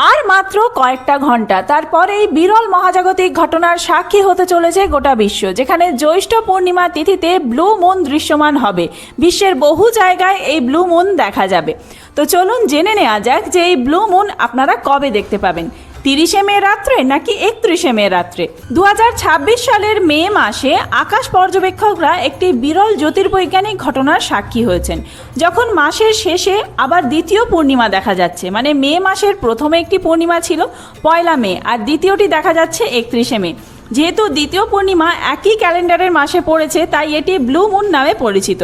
আর মাত্র কয়েকটা ঘন্টা তারপর এই বিরল মহাজাগতিক ঘটনার সাক্ষী হতে চলেছে গোটা বিশ্ব, যেখানে জ্যৈষ্ঠ পূর্ণিমা তিথিতে ব্লু মুন দৃশ্যমান হবে। বিশ্বের বহু জায়গায় এই ব্লু মুন দেখা যাবে। তো চলুন জেনে নেওয়া যাক যে এই ব্লু মুন আপনারা কবে দেখতে পাবেন, 30শে মে রাত্রে নাকি 31শে মে রাত্রে। 2026 সালের মে মাসে আকাশ পর্যবেক্ষকরা একটি বিরল জ্যোতির্বৈজ্ঞানিক ঘটনার সাক্ষী হয়েছেন, যখন মাসের শেষে আবার দ্বিতীয় পূর্ণিমা দেখা যাচ্ছে। মানে মে মাসের প্রথমে একটি পূর্ণিমা ছিল 1 মে, আর দ্বিতীয়টি দেখা যাচ্ছে 31শে মে। যেহেতু দ্বিতীয় পূর্ণিমা একই ক্যালেন্ডারের মাসে পড়েছে, তাই এটি ব্লু মুন নামে পরিচিত।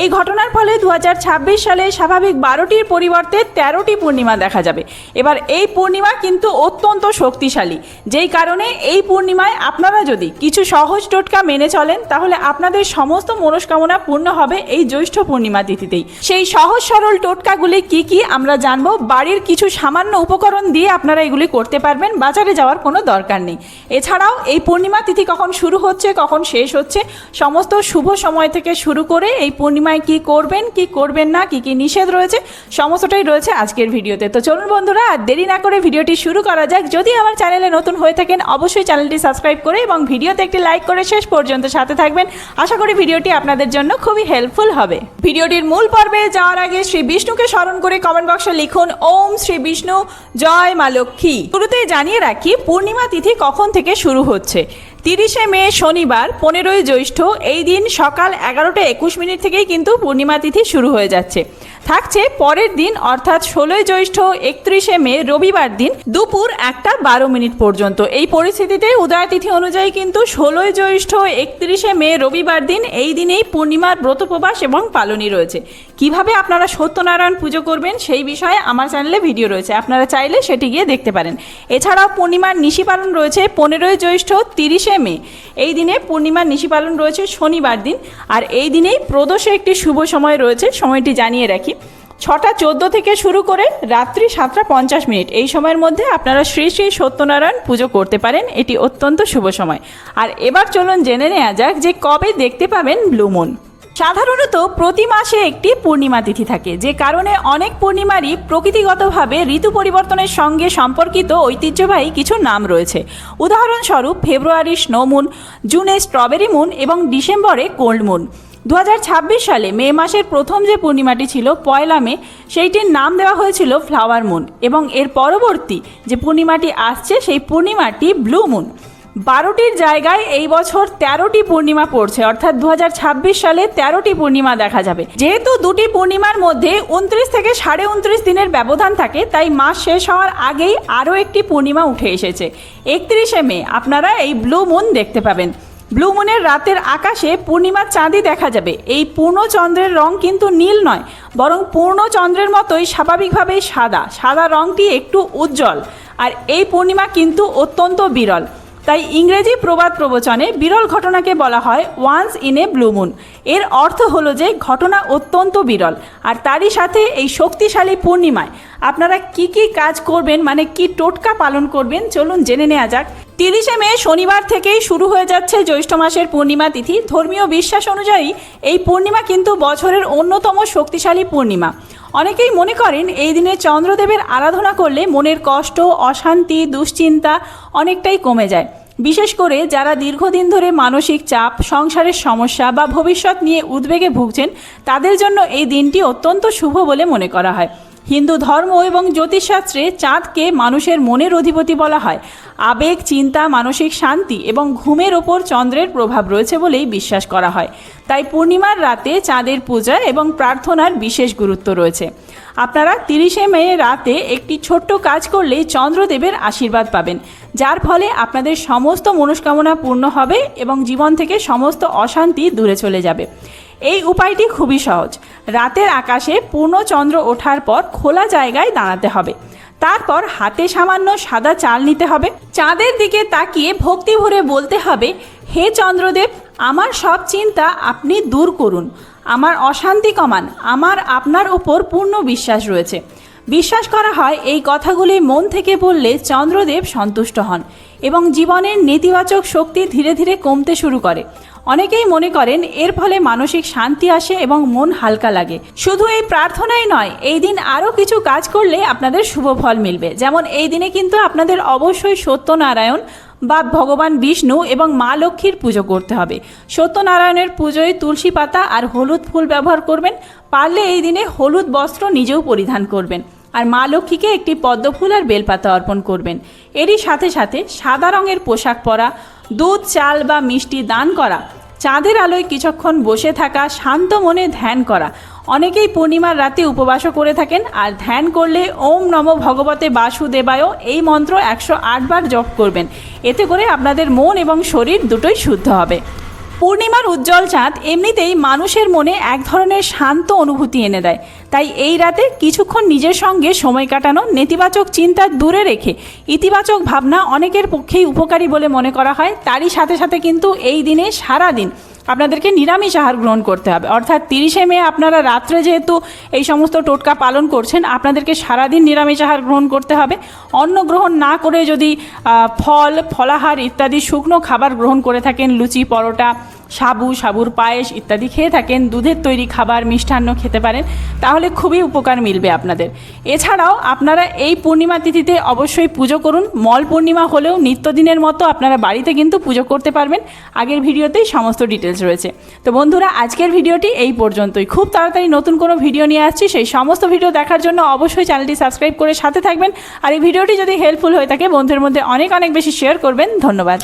এই ঘটনার ফলে 2026 সালে স্বাভাবিক 12টির পরিবর্তে 13টি পূর্ণিমা দেখা যাবে। এবার এই পূর্ণিমা কিন্তু অত্যন্ত শক্তিশালী, যেই কারণে এই পূর্ণিমায় আপনারা যদি কিছু সহজ টোটকা মেনে চলেন, তাহলে আপনাদের সমস্ত মনস্কামনা পূর্ণ হবে এই জ্যৈষ্ঠ পূর্ণিমা তিথিতেই। সেই সহজ সরল টোটকাগুলি কি কি আমরা জানবো। বাড়ির কিছু সামান্য উপকরণ দিয়ে আপনারা এগুলি করতে পারবেন, বাজারে যাওয়ার কোনো দরকার নেই। এছাড়াও এই পূর্ণিমা তিথি কখন শুরু হচ্ছে, কখন শেষ হচ্ছে, সমস্ত শুভ সময় থেকে শুরু করে এই পূর্ণিমায় কি করবেন কি করবেন না, কি কি নিষেধ রয়েছে, সমস্তটাই রয়েছে আজকের ভিডিওতে। তো চলুন বন্ধুরা, আর দেরি না করে ভিডিওটি শুরু করা যাক। যদি আমার চ্যানেলে নতুন হয়ে থাকেন, অবশ্যই চ্যানেলটি সাবস্ক্রাইব করে এবং ভিডিওতে একটি লাইক করে শেষ পর্যন্ত সাথে থাকবেন। আশা করি ভিডিওটি আপনাদের জন্য খুবই হেল্পফুল হবে। ভিডিওটির মূল পর্বে যাওয়ার আগে শ্রী বিষ্ণুকে স্মরণ করে কমেন্ট বক্সে লিখুন ওম শ্রী বিষ্ণু জয় মা লক্ষ্মী। শুরুতেই জানিয়ে রাখি পূর্ণিমা তিথি কখন থেকে শুরু হচ্ছে। 30শে মে শনিবার 15ই জ্যৈষ্ঠ এই দিন সকাল 11:21 থেকেই কিন্তু পূর্ণিমা তিথি শুরু হয়ে যাচ্ছে। থাকছে পরের দিন অর্থাৎ 16ই জ্যৈষ্ঠ 31শে মে রবিবার দিন দুপুর 1:12 পর্যন্ত। এই পরিস্থিতিতে উদয় তিথি অনুযায়ী কিন্তু 16ই জ্যৈষ্ঠ 31শে মে রবিবার দিন এই দিনেই পূর্ণিমার ব্রতপ্রবাস এবং পালনী রয়েছে। কিভাবে আপনারা সত্যনারায়ণ পুজো করবেন সেই বিষয়ে আমার চ্যানেলে ভিডিও রয়েছে, আপনারা চাইলে সেটি গিয়ে দেখতে পারেন। এছাড়াও পূর্ণিমার নিশি পালন রয়েছে 15ই জ্যৈষ্ঠ 30শে মে। এই দিনে পূর্ণিমার নিশি পালন রয়েছে শনিবার দিন, আর এই দিনেই প্রদোষে একটি শুভ সময় রয়েছে। সময়টি জানিয়ে রাখি, 6:14 থেকে শুরু করে রাত্রি 7:50 এই সময়ের মধ্যে আপনারা শ্রী শ্রী সত্যনারায়ণ পুজো করতে পারেন। এটি অত্যন্ত শুভ সময়। আর এবার চলুন জেনে নেওয়া যাক যে কবে দেখতে পাবেন ব্লু মুন। সাধারণত প্রতি মাসে একটি পূর্ণিমা তিথি থাকে, যে কারণে অনেক পূর্ণিমারই প্রকৃতিগতভাবে ঋতু পরিবর্তনের সঙ্গে সম্পর্কিত ঐতিহ্যবাহী কিছু নাম রয়েছে। উদাহরণস্বরূপ ফেব্রুয়ারি স্নো মুন, জুনে স্ট্রবেরি মুন এবং ডিসেম্বরে কোল্ড মুন। 2026 সালে মে মাসের প্রথম যে পূর্ণিমাটি ছিল 1 মে, সেইটির নাম দেওয়া হয়েছিল ফ্লাওয়ার মুন, এবং এর পরবর্তী যে পূর্ণিমাটি আসছে সেই পূর্ণিমাটি ব্লু মুন। 12টির জায়গায় এই বছর 13টি পূর্ণিমা পড়ছে, অর্থাৎ 2026 সালে 13টি পূর্ণিমা দেখা যাবে। যেহেতু দুটি পূর্ণিমার মধ্যে 29 থেকে 29.5 দিনের ব্যবধান থাকে, তাই মাস শেষ হওয়ার আগেই আরও একটি পূর্ণিমা উঠে এসেছে। 31শে মে আপনারা এই ব্লু মুন দেখতে পাবেন। ব্লু মুনের রাতের আকাশে পূর্ণিমার চাঁদই দেখা যাবে। এই পূর্ণ চন্দ্রের রং কিন্তু নীল নয়, বরং পূর্ণ চন্দ্রের মতোই স্বাভাবিকভাবেই সাদা। সাদা রংটি একটু উজ্জ্বল, আর এই পূর্ণিমা কিন্তু অত্যন্ত বিরল। তাই ইংরেজি প্রবাদ প্রবচনে বিরল ঘটনাকে বলা হয় once in a blue moon. এর অর্থ হলো যে ঘটনা অত্যন্ত বিরল। আর তারই সাথে এই শক্তিশালী পূর্ণিমায় আপনারা কি কি কাজ করবেন, মানে কি টোটকা পালন করবেন, চলুন জেনে নেওয়া যাক। 30শে মে শনিবার থেকেই শুরু হয়ে যাচ্ছে জ্যৈষ্ঠ মাসের পূর্ণিমা তিথি। ধর্মীয় বিশ্বাস অনুযায়ী এই পূর্ণিমা কিন্তু বছরের অন্যতম শক্তিশালী পূর্ণিমা। অনেকেই মনে করেন এই দিনে চন্দ্রদেবের আরাধনা করলে মনের কষ্ট, অশান্তি, দুশ্চিন্তা অনেকটাই কমে যায়। বিশেষ করে যারা দীর্ঘদিন ধরে মানসিক চাপ, সংসারের সমস্যা বা ভবিষ্যৎ নিয়ে উদ্বেগে ভুগছেন, তাদের জন্য এই দিনটি অত্যন্ত শুভ বলে মনে করা হয়। হিন্দু ধর্ম এবং জ্যোতিষশাস্ত্রে চাঁদকে মানুষের মনের অধিপতি বলা হয়। আবেগ, চিন্তা, মানসিক শান্তি এবং ঘুমের ওপর চন্দ্রের প্রভাব রয়েছে বলেই বিশ্বাস করা হয়। তাই পূর্ণিমার রাতে চাঁদের পূজা এবং প্রার্থনার বিশেষ গুরুত্ব রয়েছে। আপনারা 30শে মে রাতে একটি ছোট্ট কাজ করলেই চন্দ্রদেবের আশীর্বাদ পাবেন, যার ফলে আপনাদের সমস্ত মনস্কামনা পূর্ণ হবে এবং জীবন থেকে সমস্ত অশান্তি দূরে চলে যাবে। এই উপায়টি খুবই সহজ। রাতের আকাশে পূর্ণ চন্দ্র ওঠার পর খোলা জায়গায় দাঁড়াতে হবে। তারপর হাতে সামান্য সাদা চাল নিতে হবে। চাঁদের দিকে তাকিয়ে ভক্তি ভরে বলতে হবে, হে চন্দ্রদেব, আমার সব চিন্তা আপনি দূর করুন, আমার অশান্তি কমান, আমার আপনার উপর পূর্ণ বিশ্বাস রয়েছে। বিশ্বাস করা হয় এই কথাগুলি মন থেকে বললে চন্দ্রদেব সন্তুষ্ট হন এবং জীবনের নেতিবাচক শক্তি ধীরে ধীরে কমতে শুরু করে। অনেকেই মনে করেন এর ফলে মানসিক শান্তি আসে এবং মন হালকা লাগে। শুধু এই প্রার্থনাই নয়, এই দিন আরও কিছু কাজ করলে আপনাদের শুভ ফল মিলবে। যেমন এই দিনে কিন্তু আপনাদের অবশ্যই সত্যনারায়ণ বা ভগবান বিষ্ণু এবং মা লক্ষ্মীর পুজো করতে হবে। সত্যনারায়ণের পুজোয় তুলসী পাতা আর হলুদ ফুল ব্যবহার করবেন। পারলে এই দিনে হলুদ বস্ত্র নিজেও পরিধান করবেন। আর মা লক্ষ্মীকে একটি পদ্ম ফুল আর বেলপাতা অর্পণ করবেন। এরই সাথে সাথে সাদা রঙের পোশাক পরা, দুধ, চাল বা মিষ্টি দান করা, চাঁদের আলোয় কিছুক্ষণ বসে থাকা, শান্ত মনে ধ্যান করা। অনেকেই পূর্ণিমার রাতে উপবাসও করে থাকেন। আর ধ্যান করলে ওম নমো ভগবতে বাসুদেবায় এই মন্ত্র 108 বার জপ করবেন। এতে করে আপনাদের মন এবং শরীর দুটোই শুদ্ধ হবে। পূর্ণিমার উজ্জ্বল চাঁদ এমনিতেই মানুষের মনে এক ধরনের শান্ত অনুভূতি এনে দেয়। তাই এই রাতে কিছুক্ষণ নিজের সঙ্গে সময় কাটানো, নেতিবাচক চিন্তা দূরে রেখে ইতিবাচক ভাবনা অনেকের পক্ষেই উপকারী বলে মনে করা হয়। তারই সাথে সাথে কিন্তু এই দিনে সারা দিন আপনাদেরকে নিরামিষ আহার গ্রহণ করতে হবে। অর্থাৎ 30শে মে আপনারা রাত্রে যেহেতু এই সমস্ত টোটকা পালন করছেন, আপনাদেরকে সারাদিন নিরামিষ আহার গ্রহণ করতে হবে। অন্ন গ্রহণ না করে যদি ফল, ফলাহার ইত্যাদি শুকনো খাবার গ্রহণ করে থাকেন, লুচি, পরোটা, সাবুর পায়েস ইত্যাদি খেয়ে থাকেন, দুধের তৈরি খাবার, মিষ্টান্ন খেতে পারেন, তাহলে খুবই উপকার মিলবে আপনাদের। এছাড়াও আপনারা এই পূর্ণিমা তিথিতে অবশ্যই পুজো করুন। মল পূর্ণিমা হলেও নিত্যদিনের মতো আপনারা বাড়িতে কিন্তু পুজো করতে পারবেন। আগের ভিডিওতেই সমস্ত ডিটেলস রয়েছে। তো বন্ধুরা, আজকের ভিডিওটি এই পর্যন্তই। খুব তাড়াতাড়ি নতুন কোনো ভিডিও নিয়ে আসছি। সেই সমস্ত ভিডিও দেখার জন্য অবশ্যই চ্যানেলটি সাবস্ক্রাইব করে সাথে থাকবেন। আর এই ভিডিওটি যদি হেল্পফুল হয়ে থাকে বন্ধুদের মধ্যে অনেক বেশি শেয়ার করবেন। ধন্যবাদ।